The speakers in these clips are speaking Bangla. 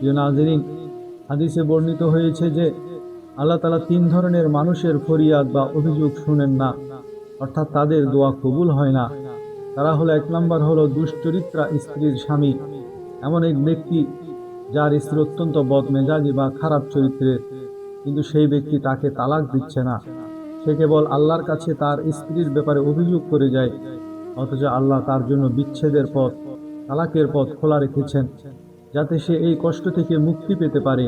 প্রিয় নাজরিন, হাদিসে বর্ণিত হয়েছে যে আল্লাহ তাআলা 3 ধরনের মানুষের ফরিয়াদ বা অভিযোগ শুনেন না, অর্থাৎ তাদের দোয়া কবুল হয় না। তারা হলো, 1 নম্বর হলো দুশ্চরিত্রা স্ত্রীর স্বামী, এমন এক ব্যক্তি যার স্ত্রী অত্যন্ত বদমেজাজি বা খারাপ চরিত্রের, কিন্তু সেই ব্যক্তি তাকে তালাক দিচ্ছে না। সে কেবল আল্লাহর কাছে তার স্ত্রীর ব্যাপারে অভিযোগ করে যায়, অথচ আল্লাহ তার জন্য বিচ্ছেদের পথ, তালাকের পথ খোলা রেখেছেন, যাতে সে এই কষ্ট থেকে মুক্তি পেতে পারে,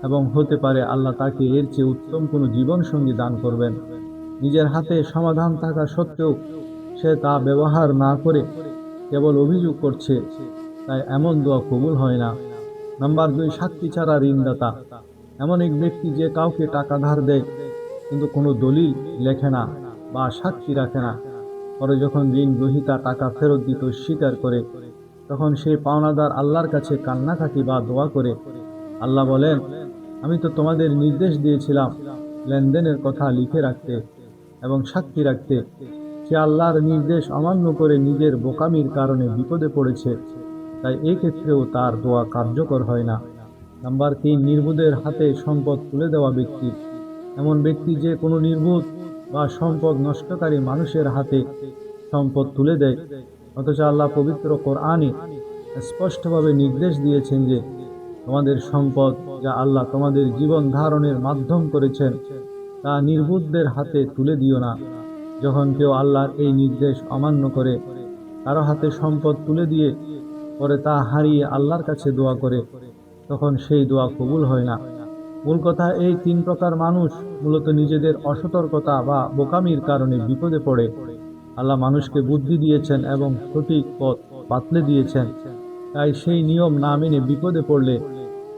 এবং হতে পারে আল্লাহ তাকে এর চেয়ে উত্তম কোনো জীবন সঙ্গী দান করবেন। নিজের হাতে সমাধান থাকা সত্ত্বেও সে তা ব্যবহার না করে কেবল অভিযোগ করছে, তাই এমন দোয়া কবুল হয় না। নাম্বার 2, সাক্ষী ছাড়া ঋণদাতা, এমন এক ব্যক্তি যে কাউকে টাকা ধার দেয় কিন্তু কোনো দলিল লেখে না বা সাক্ষী রাখে না। পরে যখন ঋণ গ্রহীতা টাকা ফেরত দিতে স্বীকার করে, তখন সেই পাওনাদার আল্লাহর কাছে কান্নাকাটি বা দোয়া করে। আল্লাহ বলেন, আমি তো তোমাদের নির্দেশ দিয়েছিলাম লেনদেনের কথা লিখে রাখতে এবং সাক্ষী রাখতে। সে আল্লাহর নির্দেশ অমান্য করে নিজের বোকামির কারণে বিপদে পড়েছে, তাই এই ক্ষেত্রেও তার দোয়া কার্যকর হয় না। নাম্বার 3, নির্বুধের হাতে সম্পদ তুলে দেওয়া ব্যক্তি, এমন ব্যক্তি যে কোনো নির্বুধ বা সম্পদ নষ্টকারী মানুষের হাতে সম্পদ তুলে দেয়, অথচ আল্লাহ পবিত্র কোরআনে স্পষ্টভাবে নির্দেশ দিয়েছেন যে তোমাদের সম্পদ, যা আল্লাহ তোমাদের জীবন ধারণের মাধ্যম করেছেন, তা নির্বুধদের হাতে তুলে দিও না। যখন কেউ আল্লাহর এই নির্দেশ অমান্য করে, কারো হাতে সম্পদ তুলে দিয়ে পরে তা হারিয়ে আল্লাহর কাছে দোয়া করে, তখন সেই দোয়া কবুল হয় না। মূল কথা, এই 3 প্রকার মানুষ মূলত নিজেদের অসতর্কতা বা বোকামির কারণে বিপদে পড়ে। আল্লাহ মানুষকে বুদ্ধি দিয়েছেন এবং সঠিক পথ বাতলে দিয়েছেন, তাই সেই নিয়ম না মেনে বিপদে পড়লে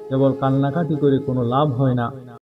কেবল কান্নাকাটি করে কোনো লাভ হয় না।